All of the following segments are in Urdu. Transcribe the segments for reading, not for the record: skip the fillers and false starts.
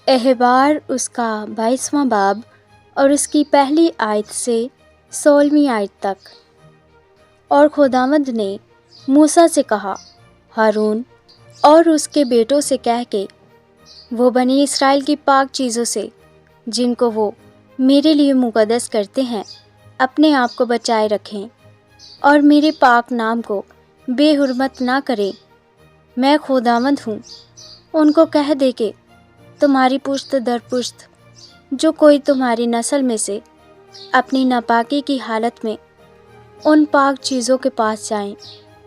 احبار اس کا 22واں باب اور اس کی پہلی آیت سے 16ویں آیت تک۔ اور خداوند نے موسیٰ سے کہا، ہارون اور اس کے بیٹوں سے کہہ کہ وہ بنی اسرائیل کی پاک چیزوں سے جن کو وہ میرے لیے مقدس کرتے ہیں اپنے آپ کو بچائے رکھیں، اور میرے پاک نام کو بے حرمت نہ کریں۔ میں خداوند ہوں۔ ان کو کہہ دے کہ تمہاری پشت در پشت جو کوئی تمہاری نسل میں سے اپنی ناپاکی کی حالت میں ان پاک چیزوں کے پاس جائیں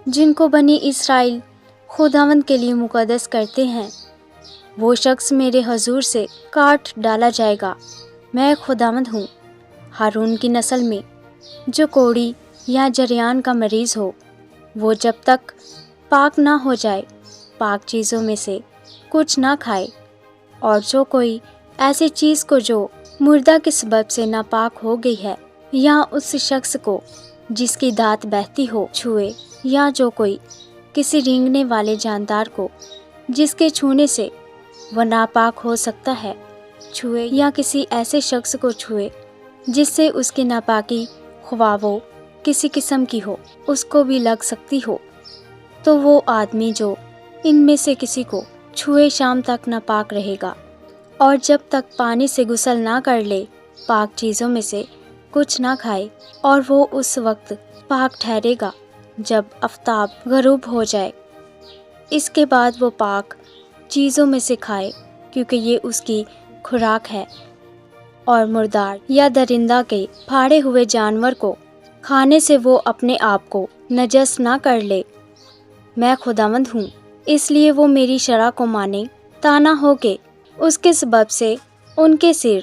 جن کو بنی اسرائیل خداوند کے لیے مقدس کرتے ہیں، وہ شخص میرے حضور سے کاٹ ڈالا جائے گا۔ میں خداوند ہوں۔ ہارون کی نسل میں جو کوڑی یا جریان کا مریض ہو، وہ جب تک پاک نہ ہو جائے پاک چیزوں میں سے کچھ نہ کھائے، اور جو کوئی ایسی چیز کو جو مردہ کے سبب سے ناپاک ہو گئی ہے یا اس شخص کو جس کی دات بہتی ہو چھوئے، یا جو کوئی کسی رینگنے والے جاندار کو جس کے چھونے سے وہ ناپاک ہو سکتا ہے چھوئے، یا کسی ایسے شخص کو چھوئے جس سے اس کی ناپاکی خواہ وہ کسی قسم کی ہو اس کو بھی لگ سکتی ہو، تو وہ آدمی جو ان میں سے کسی کو چھوئے شام تک ناپاک رہے گا، اور جب تک پانی سے غسل نہ کر لے پاک چیزوں میں سے کچھ نہ کھائے، اور وہ اس وقت پاک ٹھہرے گا جب آفتاب غروب ہو جائے۔ اس کے بعد وہ پاک چیزوں میں سے کھائے، کیونکہ یہ اس کی خوراک ہے، اور مردار یا درندہ کے پھاڑے ہوئے جانور کو کھانے سے وہ اپنے آپ کو نجس نہ کر لے۔ میں خداوند ہوں۔ اس لیے وہ میری شرع کو مانے، تا نہ ہو کہ اس کے سبب سے ان کے سر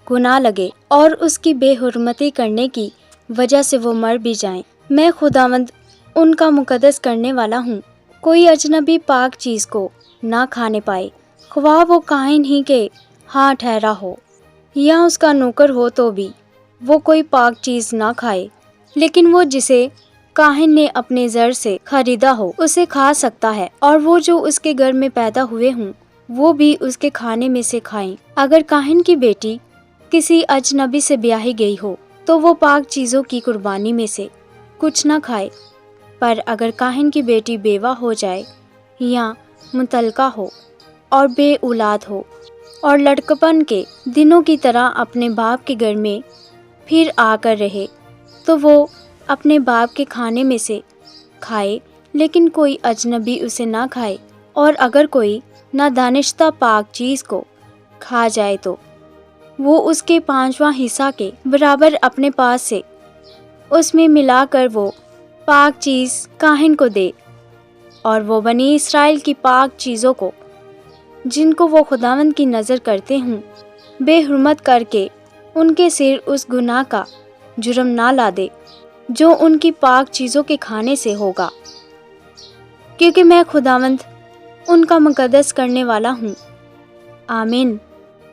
گناہ لگے اور اس کی بے حرمتی کرنے کی وجہ سے وہ مر بھی جائیں۔ میں خداوند ان کا مقدس کرنے والا ہوں۔ کوئی اجنبی پاک چیز کو نہ کھانے پائے، خواہ وہ کاہن ہی کے ہاں ٹھہرا ہو یا اس کا نوکر ہو تو بھی وہ کوئی پاک چیز نہ کھائے، لیکن وہ جسے کاہن نے اپنے زر سے خریدا ہو اسے کھا سکتا ہے، اور وہ جو اس کے گھر میں پیدا ہوئے ہوں وہ بھی اس کے کھانے میں سے کھائیں۔ اگر کاہن کی بیٹی کسی اجنبی سے بیاہی گئی ہو تو وہ پاک چیزوں کی قربانی میں سے کچھ نہ کھائے، پر اگر کاہن کی بیٹی بیوہ ہو جائے یا مطلقہ ہو اور بے اولاد ہو اور لڑکپن کے دنوں کی طرح اپنے باپ کے گھر میں پھر آ کر رہے، تو وہ اپنے باپ کے کھانے میں سے کھائے، لیکن کوئی اجنبی اسے نہ کھائے۔ اور اگر کوئی نادانستہ پاک چیز کو کھا جائے تو وہ اس کے 5واں حصہ کے برابر اپنے پاس سے اس میں ملا کر وہ پاک چیز کاہن کو دے، اور وہ بنی اسرائیل کی پاک چیزوں کو جن کو وہ خداوند کی نظر کرتے ہوں بے حرمت کر کے ان کے سر اس گناہ کا جرم نہ لا دے جو ان کی پاک چیزوں کے کھانے سے ہوگا، کیونکہ میں خداوند ان کا مقدس کرنے والا ہوں۔ آمین۔